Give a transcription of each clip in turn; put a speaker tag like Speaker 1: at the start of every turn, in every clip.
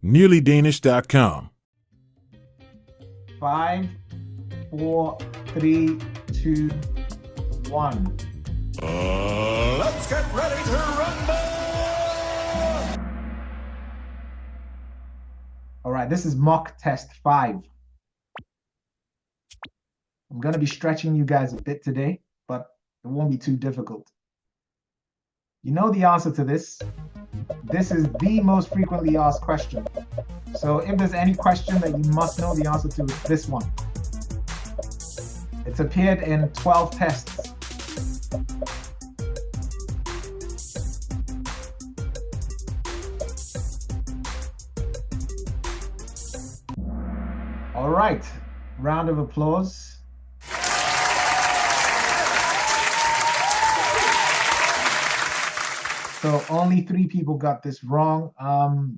Speaker 1: nearlydanish.com.
Speaker 2: 5, 4, 3, 2, 1.
Speaker 3: Let's get ready to rumble!
Speaker 2: All right, this is mock test 5. I'm going to be stretching you guys a bit today, but it won't be too difficult. You know the answer to this. This is the most frequently asked question. So if there's any question that you must know the answer to, it's this one. It's appeared in 12 tests. All right, round of applause. So only 3 people got this wrong.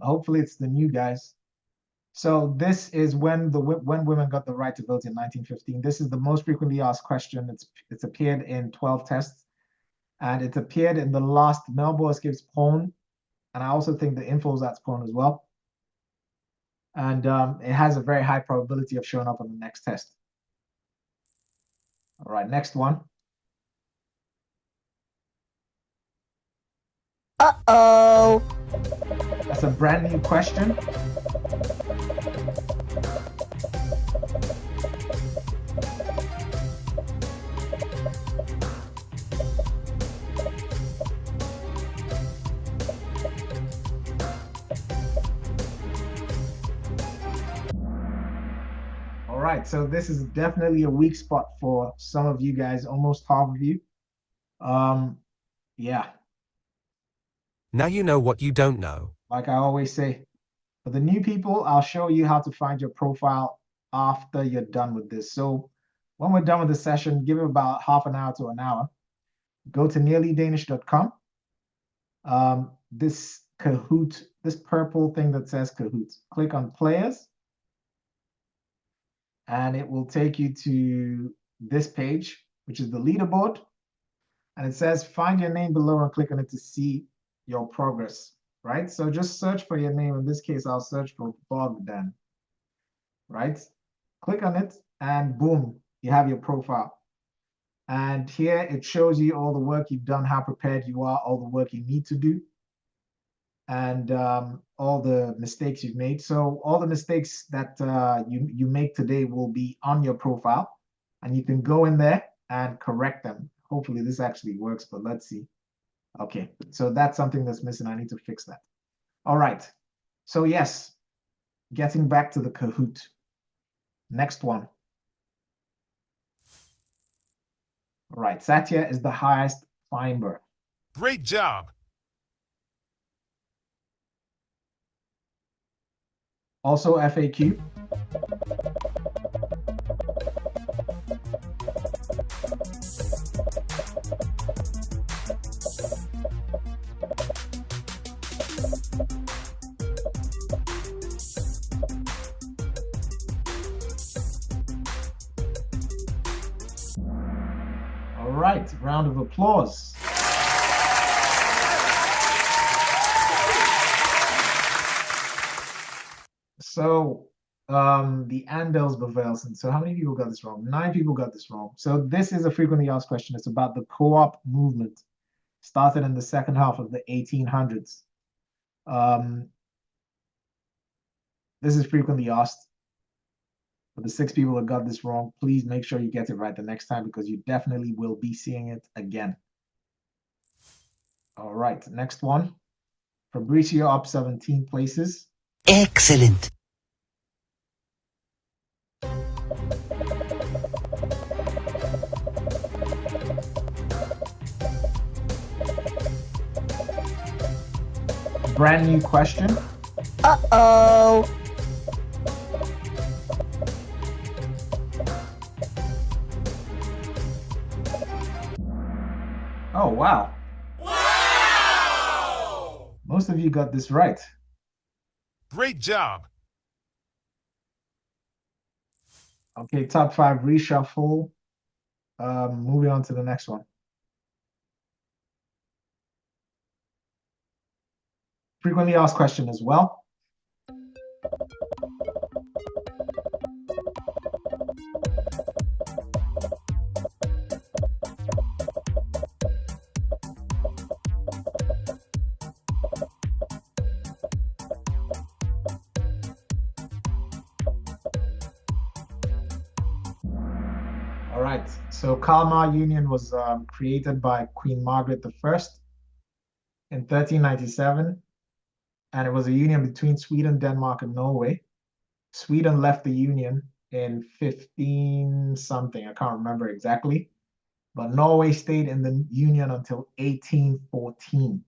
Speaker 2: Hopefully it's the new guys. So this is when women got the right to vote in 1915. This is the most frequently asked question. It's appeared in 12 tests, and it appeared in the last Melbourne Escapes poem, and I also think the INDFØDSRETSPRØVEN poem as well. And it has a very high probability of showing up on the next test. All right, next one.
Speaker 4: Uh-oh.
Speaker 2: That's a brand new question. All right, so this is definitely a weak spot for some of you guys, almost half of you. Yeah.
Speaker 5: Now you know what you don't know.
Speaker 2: Like I always say, for the new people, I'll show you how to find your profile after you're done with this. So when we're done with the session, give it about half an hour to an hour. Go to nearlydanish.com. This Kahoot, this purple thing that says Kahoot, click on players. And it will take you to this page, which is the leaderboard. And it says, find your name below and click on it to see your progress, right? So just search for your name. In this case, I'll search for Bogdan, right? Click on it and boom, you have your profile. And here it shows you all the work you've done, how prepared you are, all the work you need to do, and all the mistakes you've made. So all the mistakes that you make today will be on your profile, and you can go in there and correct them. Hopefully this actually works, but let's see. Okay, so that's something that's missing. I need to fix that. All right, so yes, getting back to the Kahoot. Next one. All right, Satya is the highest climber.
Speaker 1: Great job.
Speaker 2: Also FAQ. All right, round of applause. So the INDFØDSRETSPRØVEN. So how many people got this wrong? 9 people got this wrong. So this is a frequently asked question. It's about the co-op movement. Started in the second half of the 1800s. This is frequently asked. For the 6 people that got this wrong, please make sure you get it right the next time, because you definitely will be seeing it again. All right, next one. Fabrizio up 17 places.
Speaker 4: Excellent.
Speaker 2: Brand new question.
Speaker 4: Uh-oh.
Speaker 2: Oh, wow. Most of you got this right.
Speaker 1: Great job.
Speaker 2: Okay, top 5 reshuffle. Moving on to the next one. Frequently asked question as well. right. So Kalmar Union was created by Queen Margaret I in 1397, and it was a union between Sweden, Denmark, and Norway. Sweden left the union in 15 something, I can't remember exactly, but Norway stayed in the union until 1814.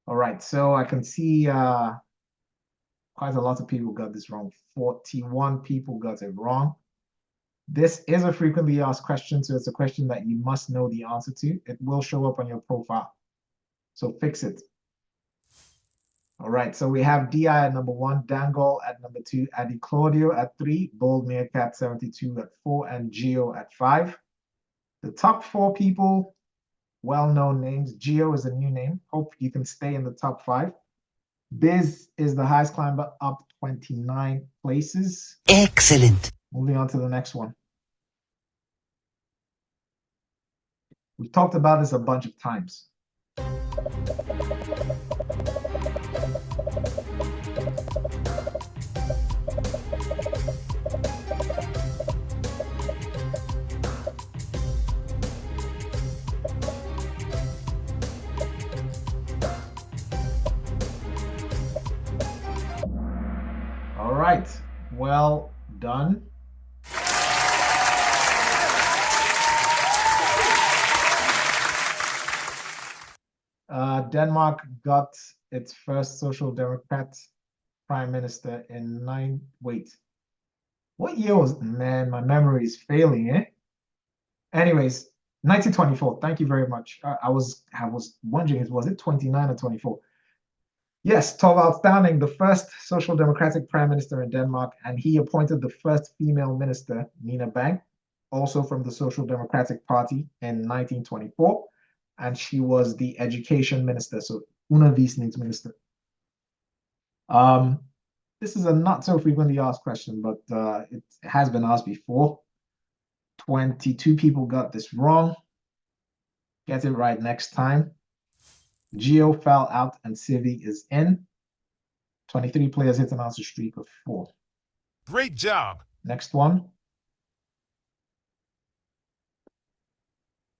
Speaker 2: All right, so I can see quite a lot of people got this wrong. 41 people got it wrong. This is a frequently asked question, so it's a question that you must know the answer to. It will show up on your profile, so fix it. All right, so we have DI at number 1, Dangol at number 2, Adi Claudio at 3, Bold Meerkat 72 at 4, and Geo at 5. The top 4 people, well-known names. Geo is a new name. Hope you can stay in the top 5. Biz is the highest climber, up 29 places.
Speaker 4: Excellent.
Speaker 2: Moving on to the next one. We've talked about this a bunch of times. All right, well done. Denmark got its first social democrat prime minister in what year was, man, my memory is failing, eh? Anyways, 1924, thank you very much. I was wondering, was it 29 or 24? Yes, Thorvald Stauning, the first social democratic prime minister in Denmark, and he appointed the first female minister, Nina Bang, also from the Social Democratic Party in 1924. And she was the education minister, so undervisningsminister. This is a not so frequently asked question, but it has been asked before. 22 people got this wrong. Get it right next time. Geo fell out and Civi is in. 23 players hit an answer streak of 4.
Speaker 1: Great job.
Speaker 2: Next one.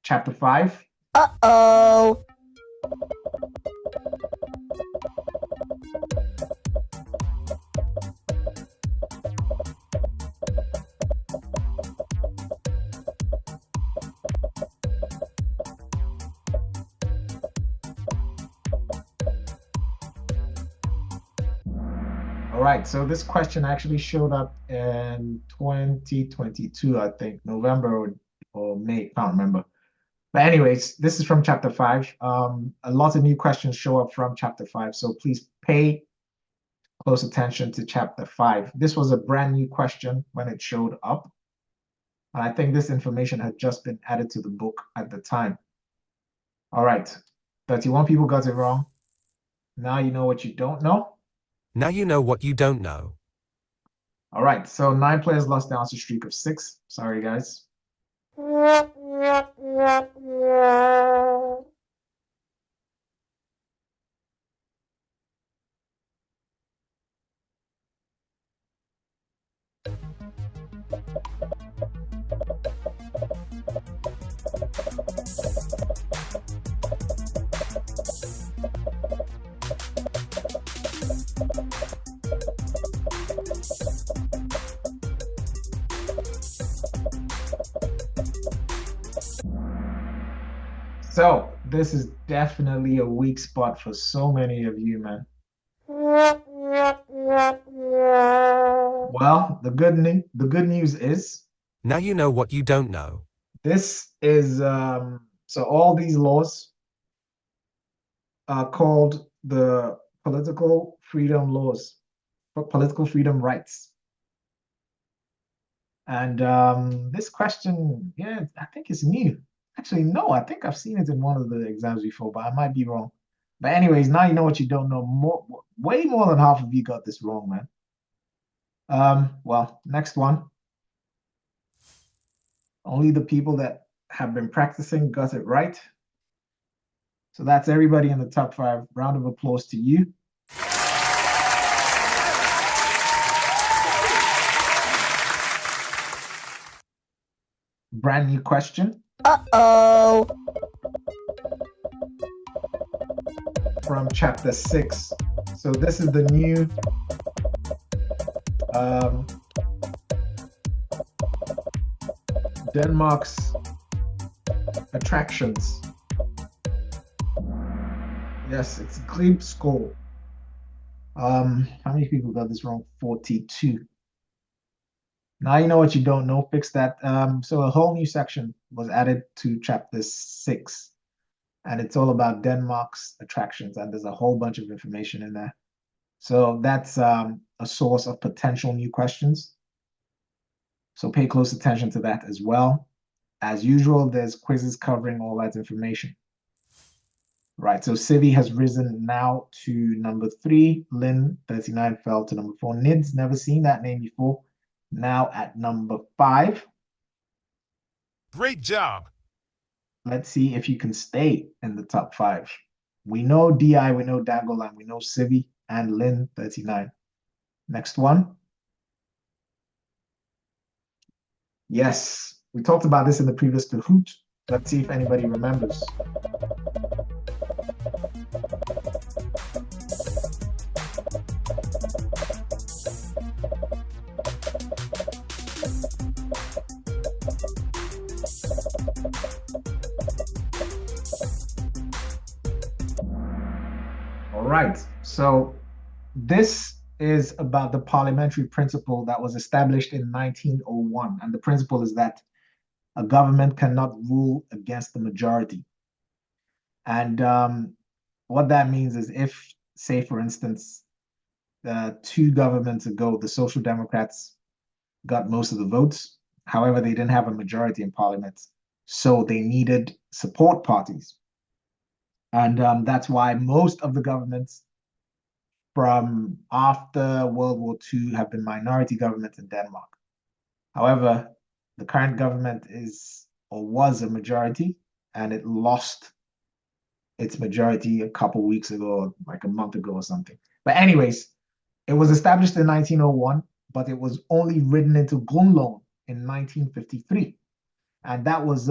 Speaker 2: Chapter 5.
Speaker 4: Uh-oh.
Speaker 2: All right, so this question actually showed up in 2022, I think, November or May, can't remember. But anyways, this is from chapter 5. A lot of new questions show up from chapter 5, so please pay close attention to chapter 5. This was a brand new question when it showed up. And I think this information had just been added to the book at the time. All right, 31 people got it wrong. Now you know what you don't know.
Speaker 5: Now you know what you don't know.
Speaker 2: All right, so 9 players lost the answer streak of 6. Sorry, guys. So this is definitely a weak spot for so many of you, man. Well, the good news is
Speaker 5: Now you know what you don't know.
Speaker 2: this is so all these laws are called the political freedom laws, political freedom rights. And this question, yeah, I think it's new. Actually, no, I think I've seen it in one of the exams before, but I might be wrong. But anyways, now you know what you don't know. Way more than half of you got this wrong, man. Well, next one. Only the people that have been practicing got it right. So that's everybody in the top 5. Round of applause to you. brand new question
Speaker 4: Uh-oh.
Speaker 2: from chapter 6. So this is the new Denmark's attractions. Yes, it's Glebe School. How many people got this wrong? 42. Now you know what you don't know, fix that. So a whole new section was added to chapter 6, and it's all about Denmark's attractions, and there's a whole bunch of information in there. So that's a source of potential new questions. So pay close attention to that as well. As usual, there's quizzes covering all that information. Right, so Civi has risen now to number 3. Lynn, 39, fell to number 4. Nid's never seen that name before. Now at number 5.
Speaker 1: Great job.
Speaker 2: Let's see if you can stay in the top 5. We know DI, we know Dangolan, we know Civi and Lynn, 39. Next one. Yes, we talked about this in the previous Kahoot. Let's see if anybody remembers. All right, so this is about the parliamentary principle that was established in 1901. And the principle is that a government cannot rule against the majority. And what that means is if, say, for instance, 2 governments ago, the Social Democrats got most of the votes. However, they didn't have a majority in parliament. So they needed support parties. And that's why most of the governments from after World War II have been minority governments in Denmark. However, the current government is or was a majority, and it lost its majority a couple weeks ago, like a month ago or something. But anyways, it was established in 1901, but it was only written into Grundloven in 1953. And that was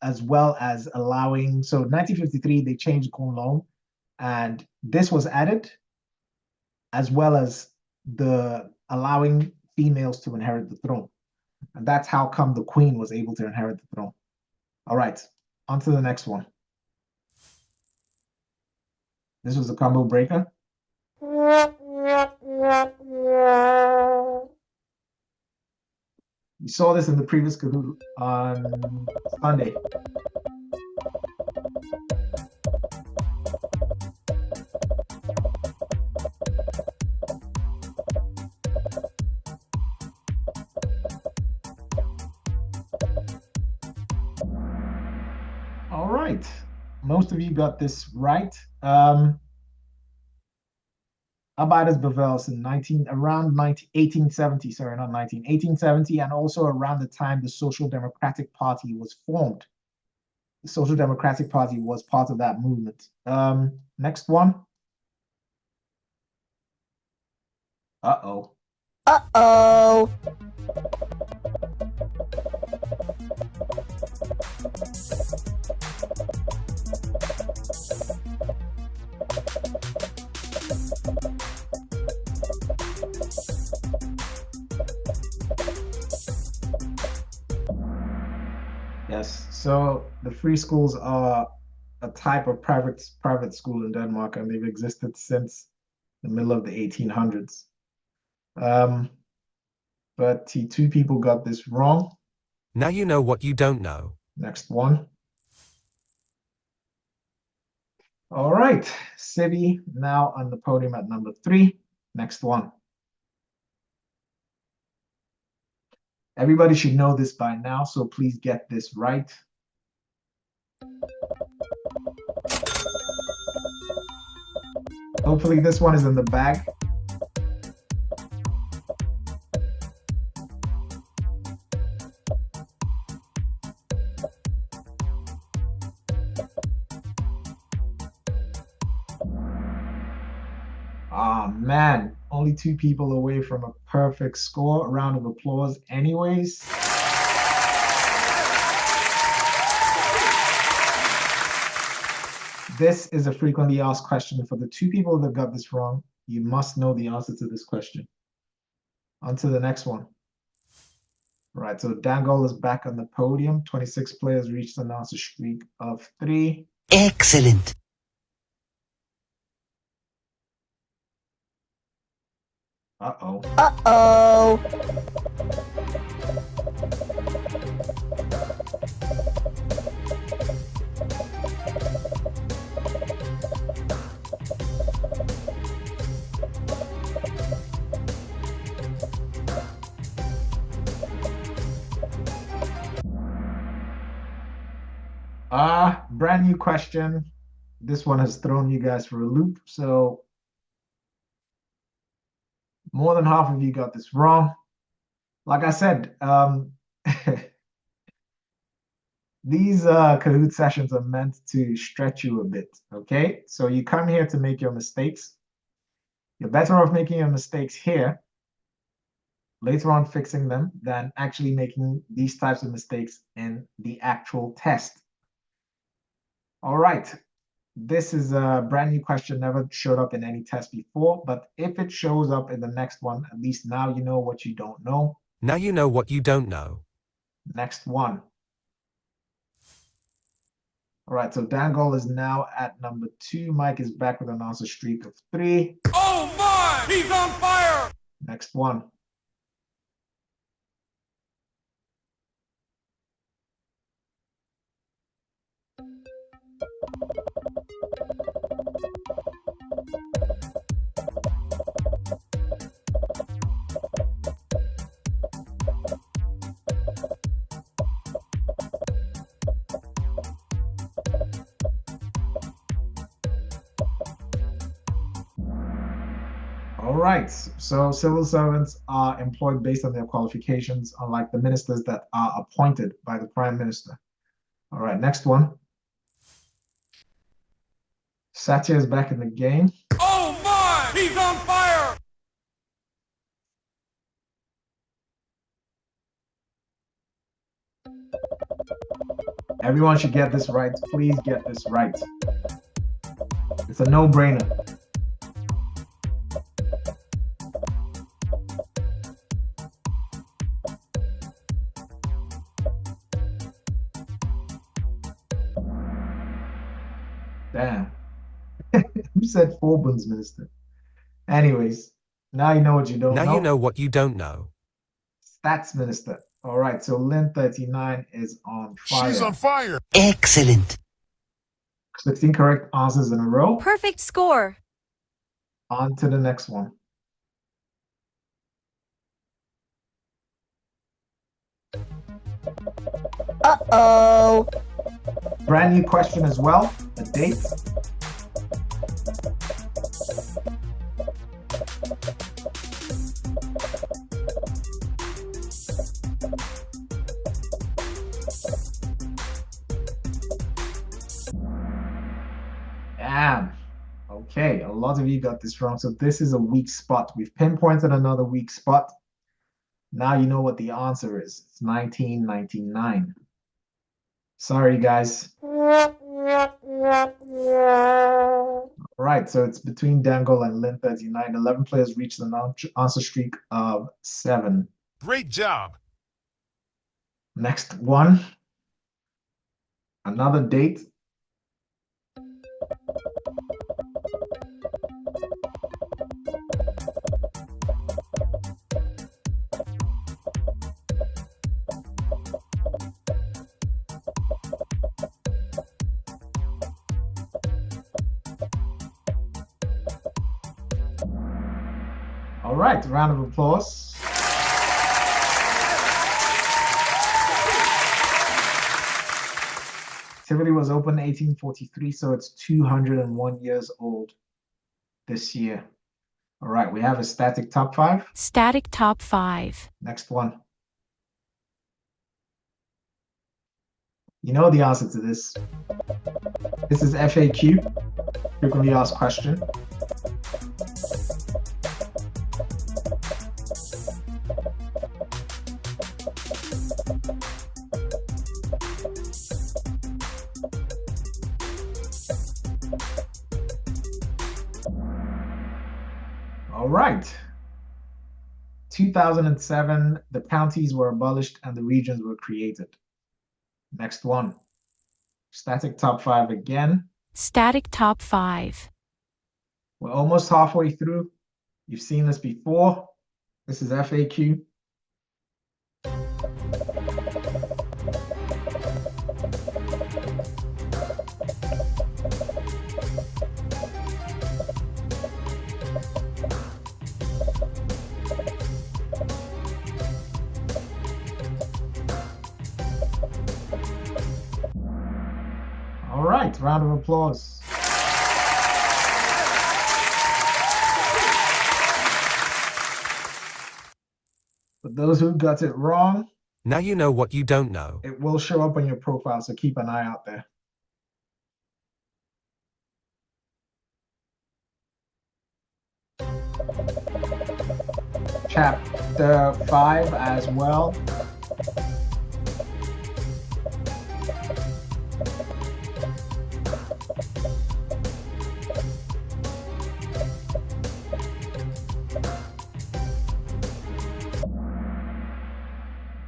Speaker 2: as well as allowing, so 1953, they changed Grundloven, and this was added, as well as the allowing females to inherit the throne. And that's how come the queen was able to inherit the throne. All right, on to the next one. This was a combo breaker. We saw this in the previous Kahoot on Sunday. All right, most of you got this right. Arbeidersbevægelsen in 1870, sorry, not 1870, and also around the time the Social Democratic Party was formed. The Social Democratic Party was part of that movement. Next one. Uh-oh.
Speaker 4: Uh-oh.
Speaker 2: Yes, so the free schools are a type of private school in Denmark, and they've existed since the middle of the 1800s. But 2 people got this wrong.
Speaker 5: Now you know what you don't know.
Speaker 2: Next one. All right, Civi now on the podium at number 3. Next one. Everybody should know this by now, so please get this right. Hopefully this one is in the bag. Ah, man, only 2 people away from a perfect score. A round of applause anyways. This is a frequently asked question. For the two people that got this wrong, you must know the answer to this question. On to the next one. Right, so Dangle is back on the podium. 26 players reached an answer streak of 3.
Speaker 6: Excellent.
Speaker 2: Uh-oh.
Speaker 4: Uh-oh.
Speaker 2: Brand new question. This one has thrown you guys for a loop. So more than half of you got this wrong. Like I said, these Kahoot sessions are meant to stretch you a bit, okay? So you come here to make your mistakes. You're better off making your mistakes here, later on fixing them, than actually making these types of mistakes in the actual test. All right, this is a brand new question, never showed up in any test before, but if it shows up in the next one, at least now you know what you don't know.
Speaker 5: Now you know what you don't know.
Speaker 2: Next one. All right, so Dangle is now at number 2. Mike is back with an answer streak of 3.
Speaker 3: Oh my! He's on fire!
Speaker 2: Next one. All right, so civil servants are employed based on their qualifications, unlike the ministers that are appointed by the prime minister. All right, next one. Satya is back in the game.
Speaker 3: Oh my! He's on fire!
Speaker 2: Everyone should get this right. Please get this right. It's a no-brainer. Damn. Who said Forbunds minister? Anyways, now you know what you don't know.
Speaker 5: Now you know what you don't know.
Speaker 2: Stats minister. All right, so Lynn 39 is on fire.
Speaker 1: She's on fire.
Speaker 6: Excellent.
Speaker 2: 16 correct answers in a row.
Speaker 7: Perfect score.
Speaker 2: On to the next one.
Speaker 4: Uh-oh.
Speaker 2: Brand new question as well. The date. Damn. Okay, a lot of you got this wrong. So this is a weak spot. We've pinpointed another weak spot. Now you know what the answer is. It's 1999. Sorry, guys. All right, so it's between Dangle and Lynn 39. 11 players reached an answer streak of 7.
Speaker 1: Great job.
Speaker 2: Next one. Another date. All right, round of applause. Activity was opened 1843, so it's 201 years old this year. All right, we have a static top 5.
Speaker 7: Static top 5.
Speaker 2: Next one. You know the answer to this. This is FAQ, frequently asked question. All right. 2007, the counties were abolished and the regions were created. Next one. Static top 5 again.
Speaker 7: Static top 5.
Speaker 2: We're almost halfway through. You've seen this before. This is FAQ. All right, round of applause. For those who got it wrong,
Speaker 5: Now you know what you don't know.
Speaker 2: it will show up on your profile, so keep an eye out there. Chapter 5 as well.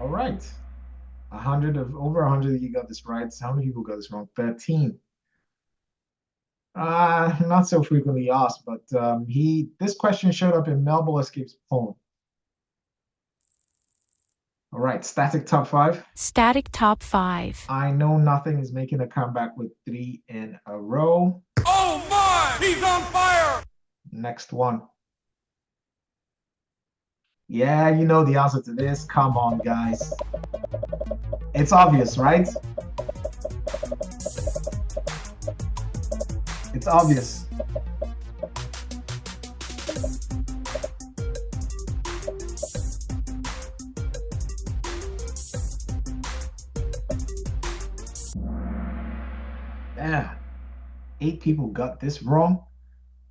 Speaker 2: All right. Over 100 of you got this right. How many people got this wrong? 13. Not so frequently asked, but this question showed up in Melville Escape's poem. All right, static top 5.
Speaker 7: Static top 5.
Speaker 2: I Know Nothing is making a comeback with 3 in a row.
Speaker 3: Oh my! He's on fire!
Speaker 2: Next one. Yeah, you know the answer to this. Come on, guys. It's obvious, right? It's obvious. Yeah. 8 people got this wrong.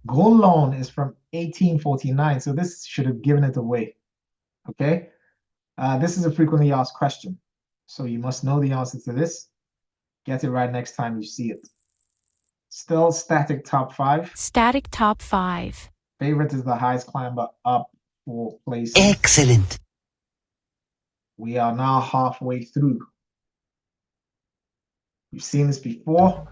Speaker 2: Golon is from 1849, so this should have given it away. Okay? This is a frequently asked question, so you must know the answer to this. Get it right next time you see it. Still static top 5.
Speaker 7: Static top 5.
Speaker 2: Favorite is the highest climber up 4 places.
Speaker 6: Excellent.
Speaker 2: We are now halfway through. You've seen this before.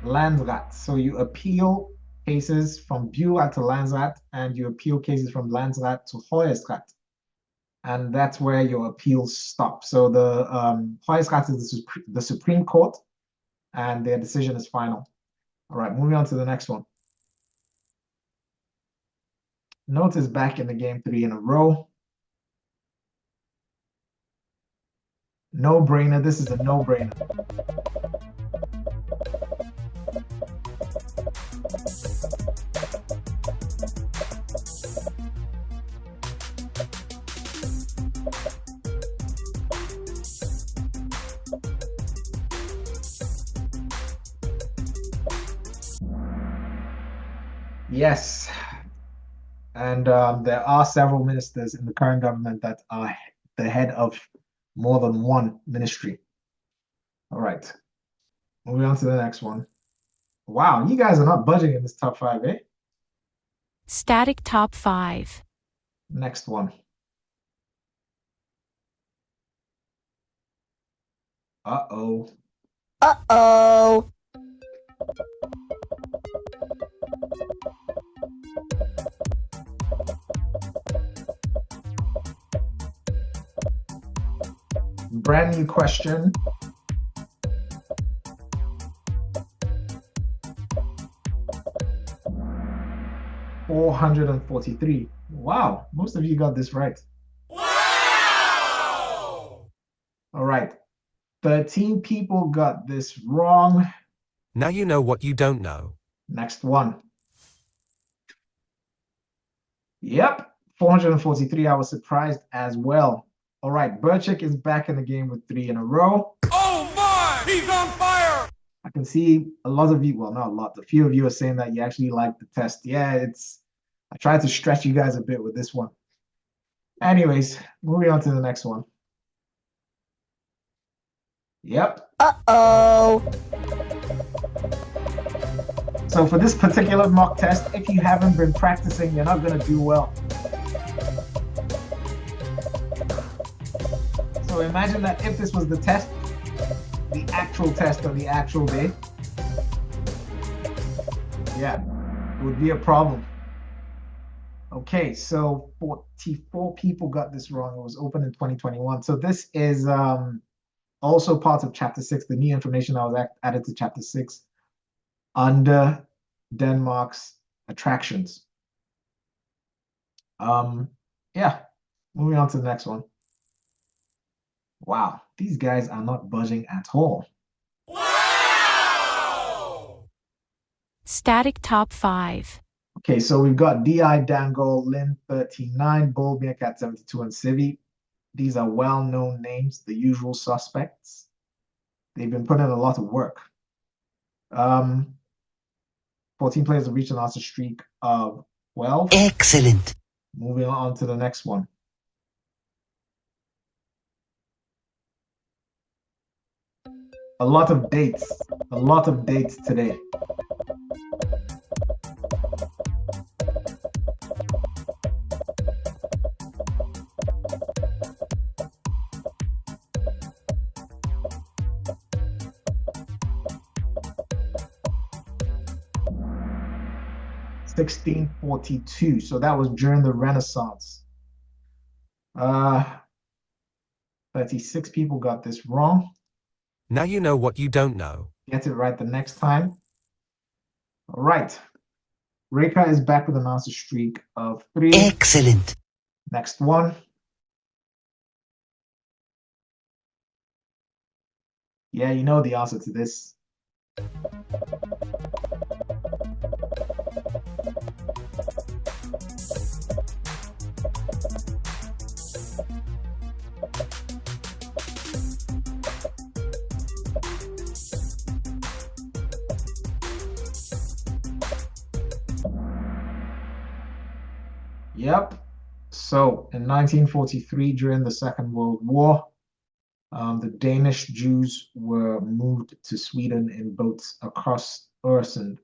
Speaker 2: Landsrat. So you appeal cases from Bureau to Landsrat, and you appeal cases from Landsrat to Høyesterett. And that's where your appeals stop. So the Høyesterett is the Supreme Court, and their decision is final. All right, moving on to the next one. Note is back in the game 3 in a row. No-brainer. This is a no-brainer. Yes, and there are several ministers in the current government that are the head of more than one ministry. All right, moving on to the next one. Wow, you guys are not budging in this top 5, eh?
Speaker 7: Static top 5.
Speaker 2: Next one. Uh-oh.
Speaker 4: Uh-oh.
Speaker 2: Brand new question. $443. Wow, most of you got this right.
Speaker 3: Wow!
Speaker 2: All right, 13 people got this wrong.
Speaker 5: Now you know what you don't know.
Speaker 2: Next one. Yep, 443. I was surprised as well. All right, Burchik is back in the game with 3 in a row.
Speaker 3: Oh my! He's on fire!
Speaker 2: I can see a lot of you, well, not a lot, a few of you are saying that you actually like the test. Yeah, I tried to stretch you guys a bit with this one. Anyways, moving on to the next one. Yep.
Speaker 4: Uh-oh.
Speaker 2: So for this particular mock test, if you haven't been practicing, you're not going to do well. So imagine that if this was the test, the actual test on the actual day, yeah, it would be a problem. Okay, so 44 people got this wrong. It was open in 2021. So this is also part of Chapter 6, the new information that was added to Chapter 6 under Denmark's attractions. Yeah, moving on to the next one. Wow, these guys are not budging at all.
Speaker 3: Wow!
Speaker 7: Static top 5.
Speaker 2: Okay, so we've got DI, Dangle, Lin 39, Bull, Meerkat 72, and Civi. These are well-known names, the usual suspects. They've been putting in a lot of work. 14 players have reached an answer streak of 12.
Speaker 6: Excellent.
Speaker 2: Moving on to the next one. A lot of dates today. (1642). So that was during the Renaissance. 36 people got this wrong.
Speaker 5: Now you know what you don't know.
Speaker 2: Get it right the next time. All right. Reka is back with an answer streak of 3.
Speaker 6: Excellent.
Speaker 2: Next one. Yeah, you know the answer to this. Yep. So in 1943, during the Second World War, the Danish Jews were moved to Sweden in boats across Öresund.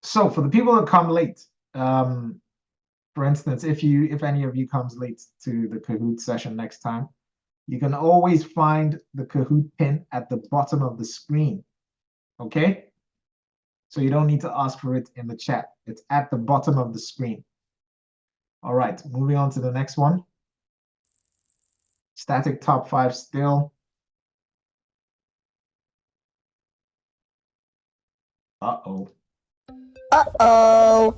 Speaker 2: So for the people that come late, for instance, if any of you comes late to the Kahoot session next time, you can always find the Kahoot pin at the bottom of the screen. Okay? So you don't need to ask for it in the chat. It's at the bottom of the screen. All right, moving on to the next one. Static top 5 still. Uh-oh.
Speaker 4: Uh-oh.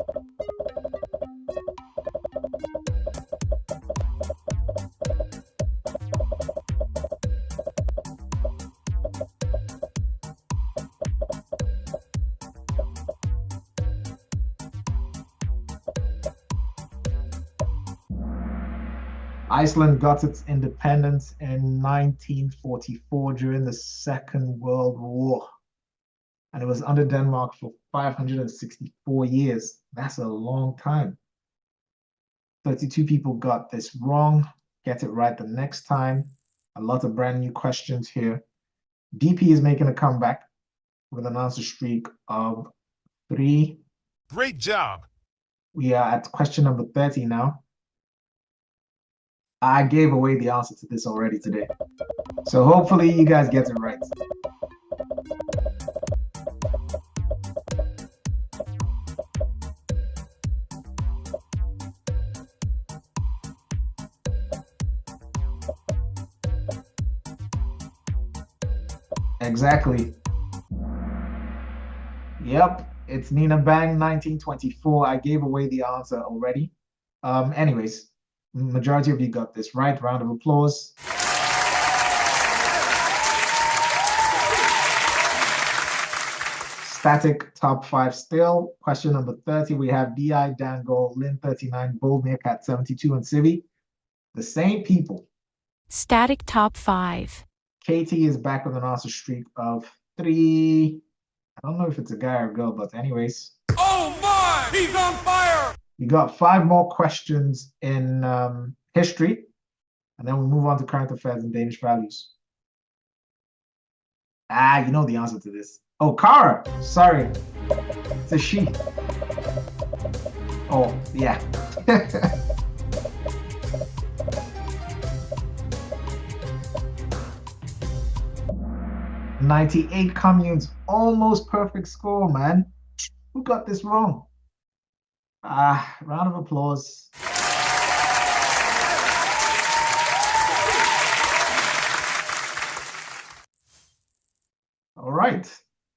Speaker 2: Iceland got its independence in 1944 during the Second World War. And it was under Denmark for 564 years. That's a long time. 32 people got this wrong. Get it right the next time. A lot of brand new questions here. DP is making a comeback with an answer streak of 3.
Speaker 1: Great job.
Speaker 2: We are at question number 30 now. I gave away the answer to this already today. So hopefully you guys get it right. Exactly. Yep, it's Nina Bang, 1924. I gave away the answer already. Anyways, majority of you got this right. Round of applause. Static top 5 still. Question number 30. We have DI, Dangle, Lin 39, Bull, Meerkat 72, and Civi. The same people.
Speaker 7: Static top 5.
Speaker 2: Katie is back with an answer streak of 3. I don't know if it's a guy or a girl, but anyways.
Speaker 3: Oh my! He's on fire!
Speaker 2: We got 5 more questions in history, and then we'll move on to current affairs and Danish values. Ah, you know the answer to this. Oh, Kara! Sorry. It's a she. Oh, yeah. 98 communes, almost perfect score, man. Who got this wrong? Ah, round of applause. All right,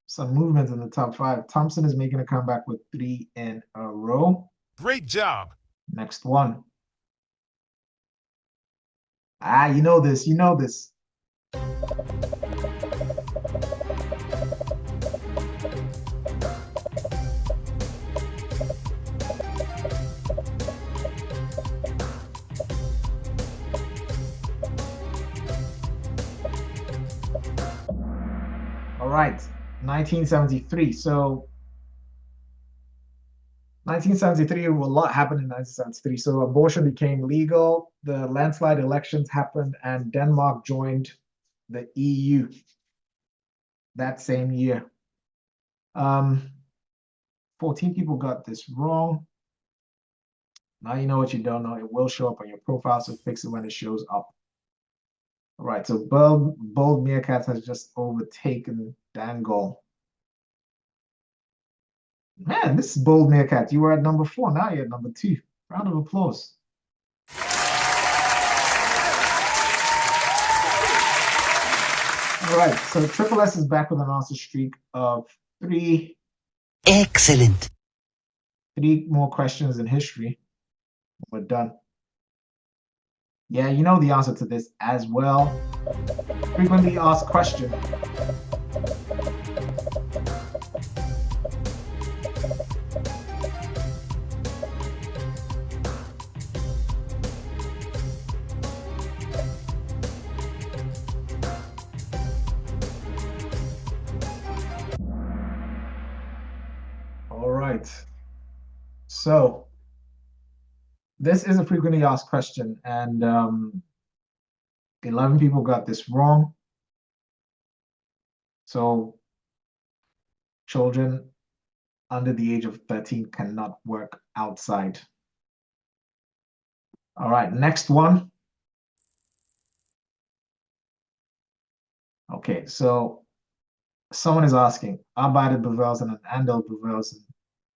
Speaker 2: some movement in the top 5. Thompson is making a comeback with 3 in a row.
Speaker 1: Great job.
Speaker 2: Next one. Ah, you know this, you know this. All right, 1973. So 1973, a lot happened in 1973. So abortion became legal, the landslide elections happened, and Denmark joined the EU that same year. 14 people got this wrong. Now you know what you don't know. It will show up on your profile, so fix it when it shows up. All right, so Bold Meerkat has just overtaken Dangle. Man, this is Bold Meerkat. You were at number 4, now you're at number 2. Round of applause. All right, so Triple S is back with an answer streak of 3.
Speaker 6: Excellent.
Speaker 2: 3 more questions in history. We're done. Yeah, you know the answer to this as well. Frequently asked question. All right. So this is a frequently asked question, and 11 people got this wrong. So children under the age of 13 cannot work outside. All right, next one. Okay, so someone is asking, Arbeiderbevægelsen and Andelsbevægelsen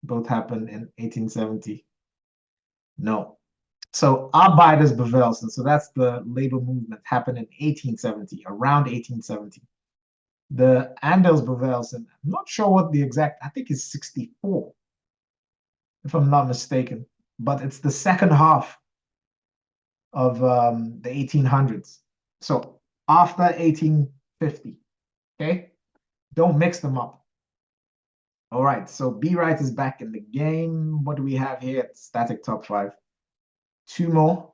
Speaker 2: both happened in 1870. No. So Arbeidersbevægelsen, so that's the labor movement, happened in 1870, around 1870. The Andelsbevægelsen, I'm not sure what the exact, I think it's 64, if I'm not mistaken, but it's the second half of the 1800s. So after 1850, okay? Don't mix them up. All right, so B Right is back in the game. What do we have here? It's static top 5. 2 more.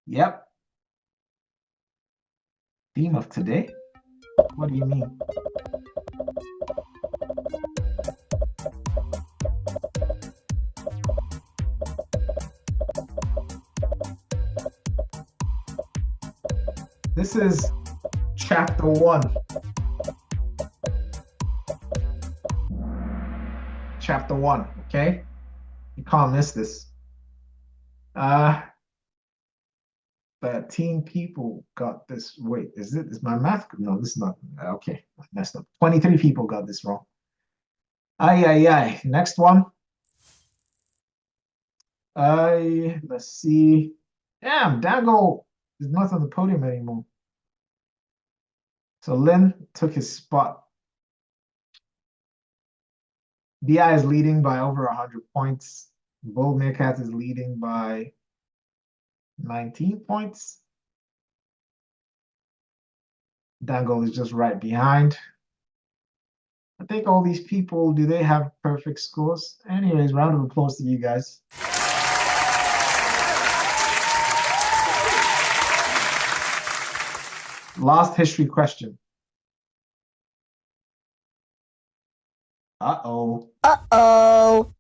Speaker 2: Yep. Theme of today? What do you mean? This is chapter 1. Chapter 1, okay? You can't miss this. 13 people got this. Wait, is my math? No, this is not. Okay, I messed up. 23 people got this wrong. Ay. Next one. Let's see. Damn, Dangle is not on the podium anymore. So Lin took his spot. BI is leading by over 100 points. Bold Meerkat is leading by 19 points. Dangle is just right behind. I think all these people, do they have perfect scores? Anyways, round of applause to you guys. Last history question. Uh-oh.
Speaker 4: Uh-oh.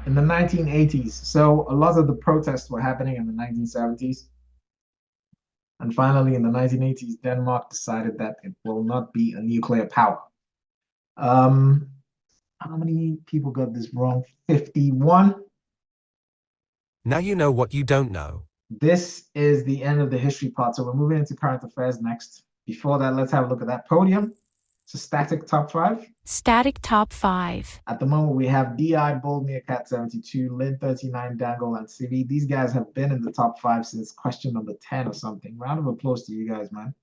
Speaker 2: In the 1980s. So a lot of the protests were happening in the 1970s. And finally, in the 1980s, Denmark decided that it will not be a nuclear power. How many people got this wrong? 51.
Speaker 5: Now you know what you don't know.
Speaker 2: This is the end of the history part. So we're moving into current affairs next. Before that, let's have a look at that podium. It's a static top 5.
Speaker 7: Static top 5.
Speaker 2: At the moment, we have DI, Bold, Meerkat 72, Lin 39, Dangle, and Civi. These guys have been in the top 5 since question number 10 or something. Round of applause to you guys, man.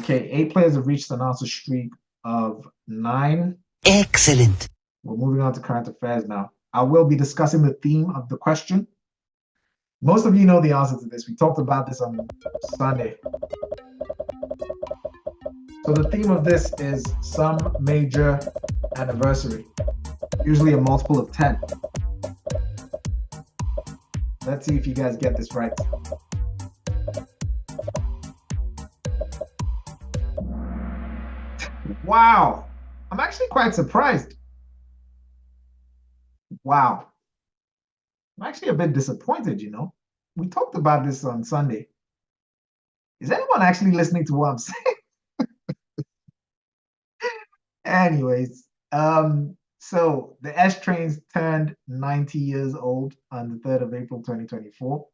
Speaker 2: Okay, 8 players have reached an answer streak of 9.
Speaker 6: Excellent.
Speaker 2: We're moving on to current affairs now. I will be discussing the theme of the question. Most of you know the answer to this. We talked about this on Sunday. So the theme of this is some major anniversary, usually a multiple of 10. Let's see if you guys get this right. Wow, I'm actually quite surprised. Wow. I'm actually a bit disappointed, you know. We talked about this on Sunday. Is anyone actually listening to what I'm saying? Anyways, so the S trains turned 90 years old on the 3rd of April 2024.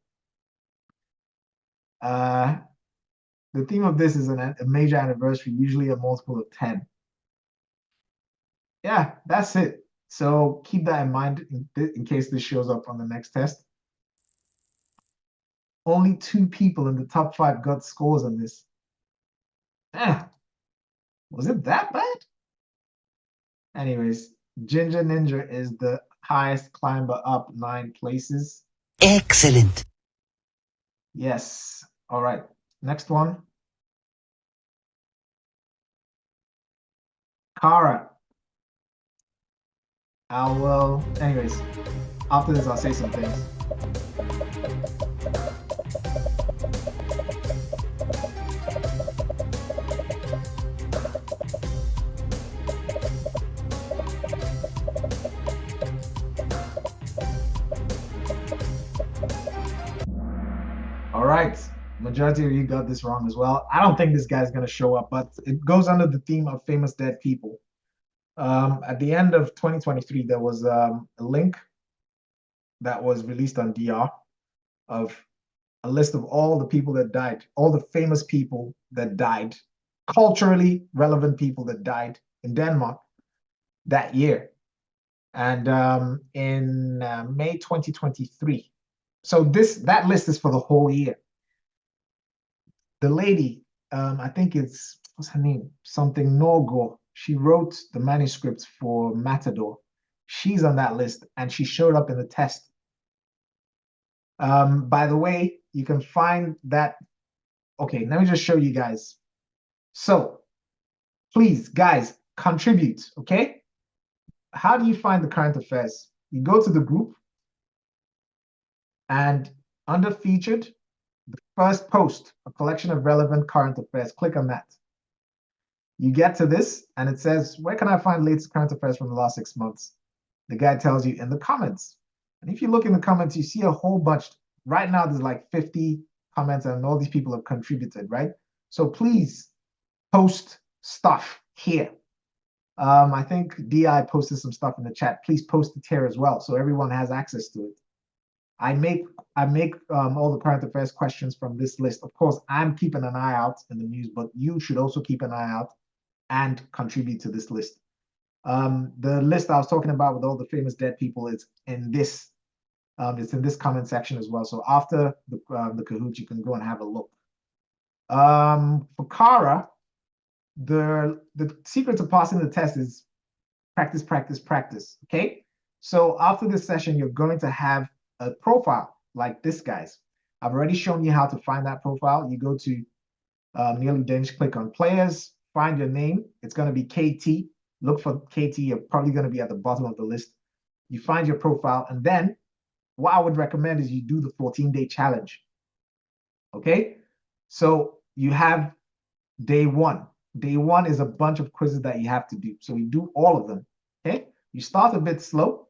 Speaker 2: The theme of this is a major anniversary, usually a multiple of 10. Yeah, that's it. So keep that in mind in case this shows up on the next test. Only 2 people in the top 5 got scores on this. Was it that bad? Anyways, Ginger Ninja is the highest climber up 9 places.
Speaker 6: Excellent.
Speaker 2: Yes. All right. Next one. Kara. Anyways, after this, I'll say some things. All right. Majority of you got this wrong as well. I don't think this guy's going to show up, but it goes under the theme of famous dead people. At the end of 2023, there was a link that was released on DR of a list of all the people that died, all the famous people that died, culturally relevant people that died in Denmark that year. And in May 2023, so that list is for the whole year. The lady, I think what's her name? Something Norgo. She wrote the manuscripts for Matador. She's on that list, and she showed up in the test. By the way, you can find that. Okay, let me just show you guys. So, please, guys, contribute, okay? How do you find the current affairs? You go to the group, and under featured, the first post, a collection of relevant current affairs. Click on that. You get to this, and it says, where can I find latest current affairs from the last 6 months? The guy tells you in the comments. And if you look in the comments, you see a whole bunch. Right now, there's like 50 comments, and all these people have contributed, right? So please post stuff here. I think DI posted some stuff in the chat. Please post it here as well, so everyone has access to it. I make all the current affairs questions from this list. Of course, I'm keeping an eye out in the news, but you should also keep an eye out and contribute to this list. The list I was talking about with all the famous dead people is in this. It's in this comment section as well. So after the Kahoot, you can go and have a look. For Kara, the secret to passing the test is Practice, practice, practice. Okay. So after this session, you're going to have a profile like this, guys. I've already shown you how to find that profile. You go to Nearly Danish, click on players, find your name. It's going to be KT. Look for KT. You're probably going to be at the bottom of the list. You find your profile, and then what I would recommend is you do the 14-day challenge. Okay, so you have day one. Day one is a bunch of quizzes that you have to do. So you do all of them. Okay, you start a bit slow,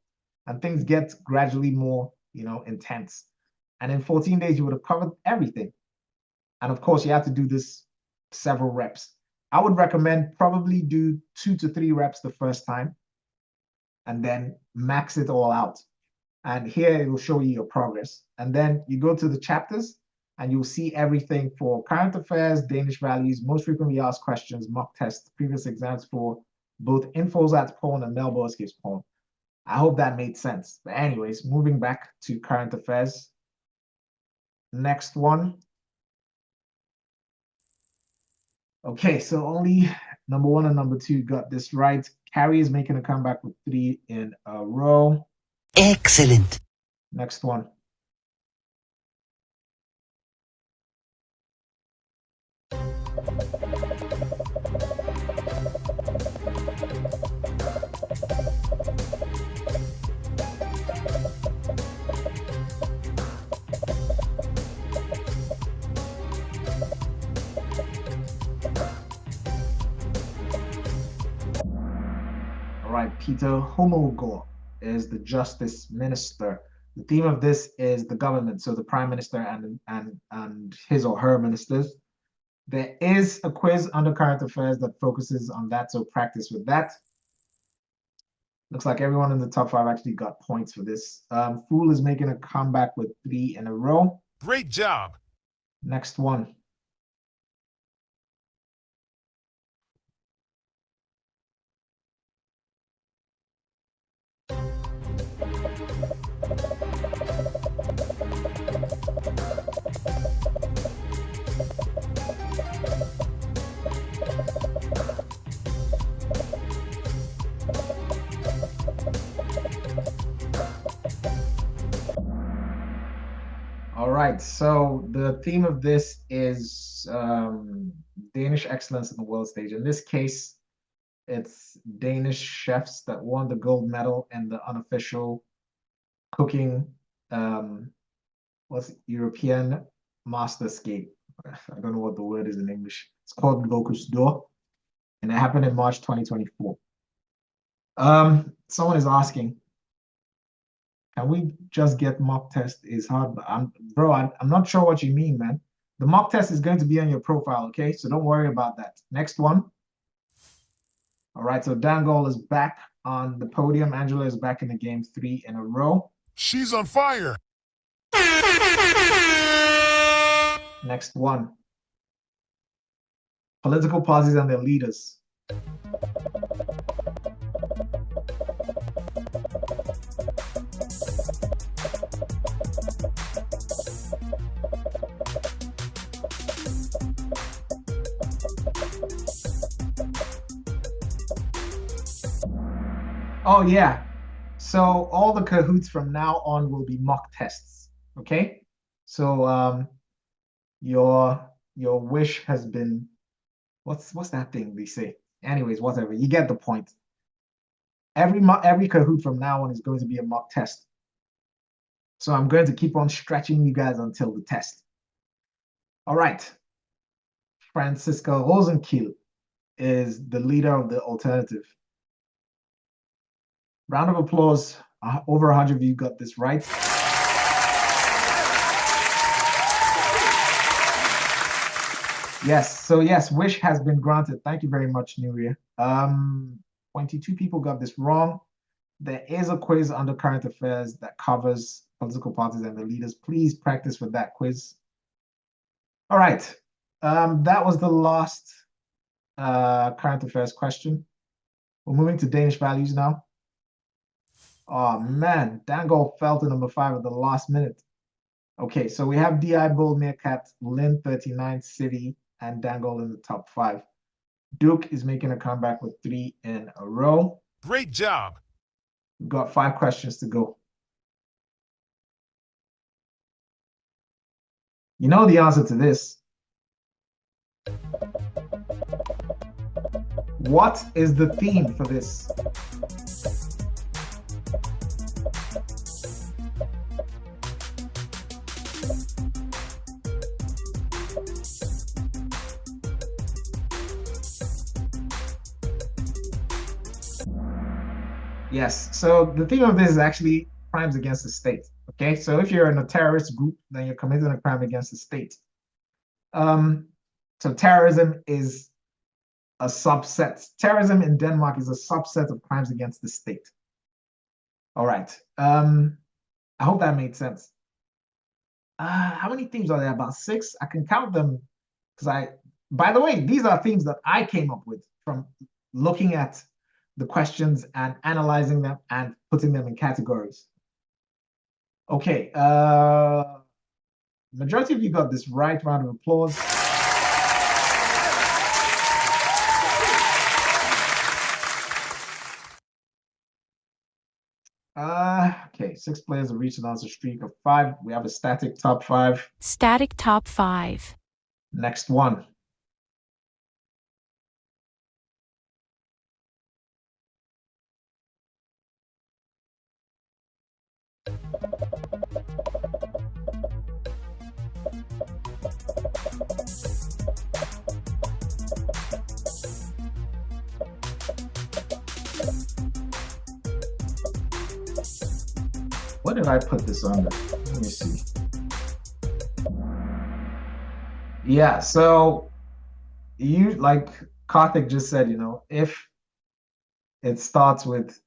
Speaker 2: and things get gradually more, intense. And in 14 days, you would have covered everything. And of course, you have to do this several reps. I would recommend probably do 2 to 3 reps the first time, and then max it all out. And here it will show you your progress. And then you go to the chapters, and you'll see everything for current affairs, Danish values, most frequently asked questions, mock tests, previous exams for both INDFØDSRETSPRØVEN and Mellemborgerskabsprøven. I hope that made sense. But anyways, moving back to current affairs. Next one. Okay, so only number 1 and number 2 got this right. Carrie is making a comeback with 3 in a row.
Speaker 6: Excellent.
Speaker 2: Next one. All right, Peter Homolgor is the Justice Minister. The theme of this is the government, so the Prime Minister and his or her ministers. There is a quiz under current affairs that focuses on that, so practice with that. Looks like everyone in the top 5 actually got points for this. Fool is making a comeback with 3 in a row.
Speaker 1: Great job.
Speaker 2: Next one. All right, so the theme of this is Danish excellence in the world stage. In this case, it's Danish chefs that won the gold medal in the unofficial cooking, European Masterscape. I don't know what the word is in English. It's called Locus d'Or, and it happened in March 2024. Someone is asking, can we just get mock test? Is hard, but I'm not sure what you mean, man. The mock test is going to be on your profile, okay? So don't worry about that. Next one. All right, so Dangol is back on the podium. Angela is back in the game 3 in a row.
Speaker 1: She's on fire.
Speaker 2: Next one. Political parties and their leaders. Oh yeah, so all the Kahoots from now on will be mock tests, okay? So your wish has been, what's that thing they say? Anyways, whatever, you get the point. Every Kahoot from now on is going to be a mock test. So I'm going to keep on stretching you guys until the test. All right, Franziska Rosenkiel is the leader of the alternative. Round of applause. Over 100 of you got this right. Yes, so yes, wish has been granted. Thank you very much, Nuria. 22 people got this wrong. There is a quiz under current affairs that covers political parties and the leaders. Please practice with that quiz. All right, that was the last current affairs question. We're moving to Danish values now. Oh man, Dangol fell to number 5 at the last minute. Okay, so we have DI Bull, Meerkat, Lin 39, City, and Dangol in the top 5. Duke is making a comeback with 3 in a row.
Speaker 1: Great job.
Speaker 2: We've got 5 questions to go. You know the answer to this. What is the theme for this? Yes, so the theme of this is actually crimes against the state. Okay, so if you're in a terrorist group, then you're committing a crime against the state. So terrorism is a subset. Terrorism in Denmark is a subset of crimes against the state. All right. I hope that made sense. How many themes are there? About 6? I can count them because by the way, these are themes that I came up with from looking at the questions and analyzing them and putting them in categories. Okay. Majority of you got this right. Round of applause. Okay, 6 players have reached an answer streak of 5. We have a static top 5.
Speaker 7: Static top 5.
Speaker 2: Next one. What did I put this under? Let me see. Yeah, so you, like Karthik just said, you know, if it starts with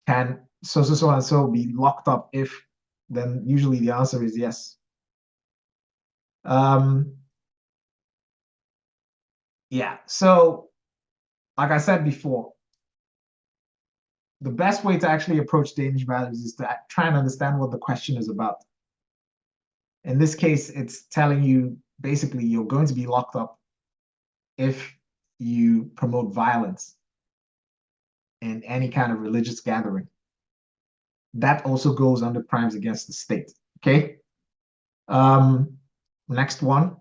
Speaker 2: can so and so be locked up, if, then usually the answer is yes. Yeah, so like I said before, the best way to actually approach Danish values is to try and understand what the question is about. In this case, it's telling you basically you're going to be locked up if you promote violence in any kind of religious gathering. That also goes under crimes against the state. Okay. Next one.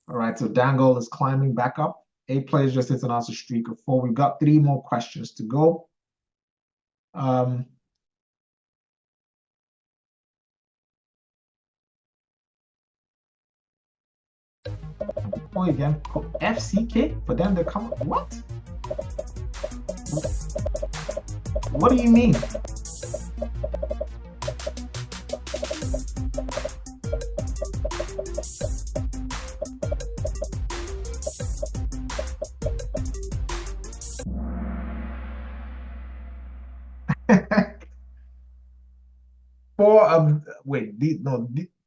Speaker 2: All right, so Dangle is climbing back up. 8 players just hit an answer streak of 4. We've got 3 more questions to go. Oh, again, FCK for them to come. What? What do you mean?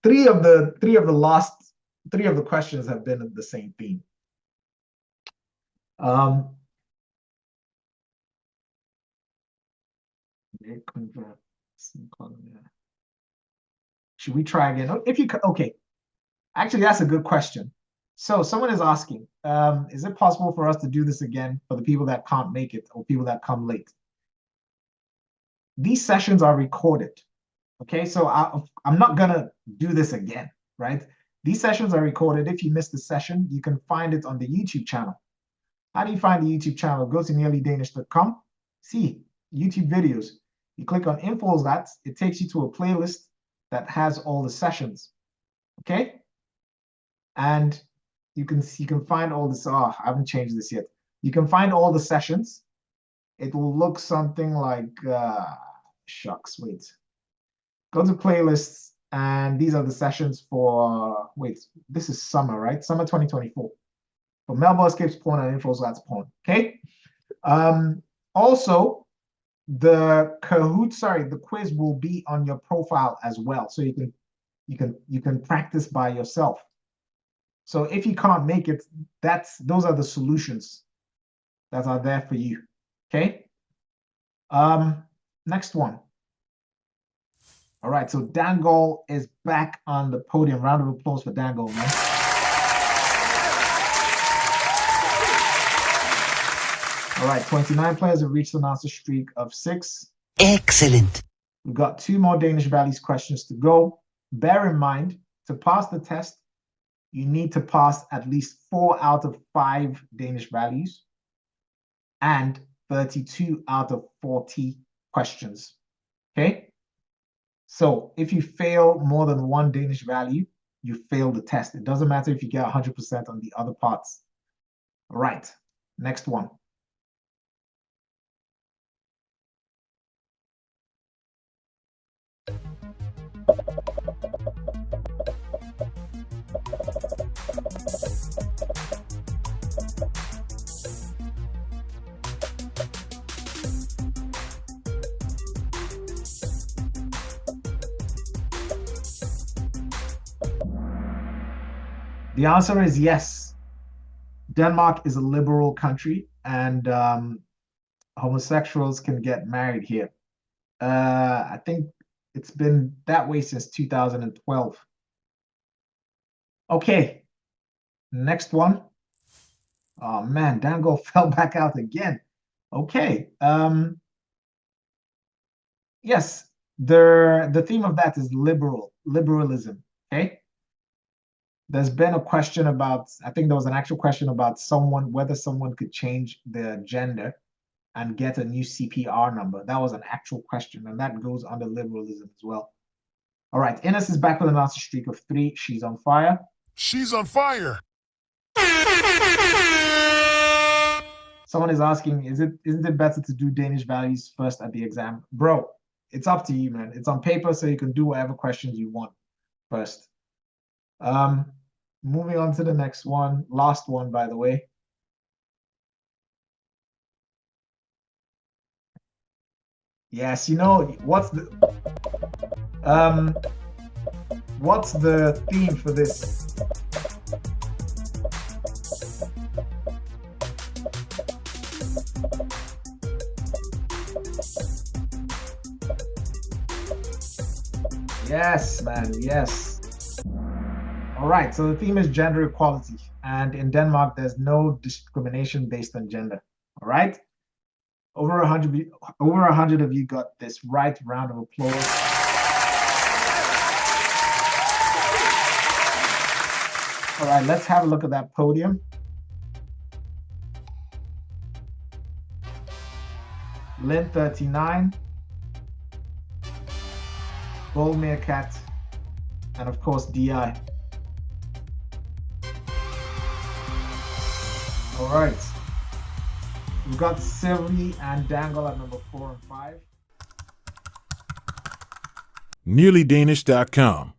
Speaker 2: Three of the questions have been the same theme. Should we try again? If you okay, actually, that's a good question. So someone is asking, is it possible for us to do this again for the people that can't make it or people that come late? These sessions are recorded. Okay, so I'm not gonna do this again, right? These sessions are recorded. If you missed the session, you can find it on the YouTube channel. How do you find the YouTube channel? Go to nearlydanish.com, see YouTube videos. You click on INDFØDSRETS, it takes you to a playlist that has all the sessions. Okay? And you can find all this. I haven't changed this yet. You can find all the sessions. It will look something like shucks, wait. Go to playlists, and these are the sessions for, this is summer, right? Summer 2024. For Melbourne Escapes Porn and INDFØDSRETS Porn, okay? Also, the the quiz will be on your profile as well. So you can practice by yourself. So if you can't make it, those are the solutions that are there for you, okay? Next one. All right, so Dangle is back on the podium. Round of applause for Dangle, man. All right, 29 players have reached an answer streak of 6.
Speaker 6: Excellent.
Speaker 2: We've got 2 more Danish values questions to go. Bear in mind, to pass the test, you need to pass at least 4 out of 5 Danish values and 32 out of 40 questions. Okay? So if you fail more than 1 Danish value, you fail the test. It doesn't matter if you get 100% on the other parts. All right, next one. The answer is yes. Denmark is a liberal country, and homosexuals can get married here. I think it's been that way since 2012. Okay, next one. Oh man, Dango fell back out again. Okay. Yes, the theme of that is liberalism. Okay. There's been a question about, I think there was an actual question about whether someone could change their gender and get a new CPR number. That was an actual question, and that goes under liberalism as well. All right, Ines is back with an answer streak of 3. She's on fire.
Speaker 1: She's on fire.
Speaker 2: Someone is asking, isn't it better to do Danish values first at the exam? Bro, it's up to you, man. It's on paper, so you can do whatever questions you want first. Moving on to the next one. Last one, by the way. Yes, you know, what's the theme for this? Yes, man, yes. All right, so the theme is gender equality. And in Denmark, there's no discrimination based on gender. All right? Over 100 of you got this right. Round of applause. All right, let's have a look at that podium. Lynn 39. Bull Meerkat, and of course DI. All right, we've got Sylvie and Dangle at number 4 and 5.
Speaker 3: NearlyDanish.com.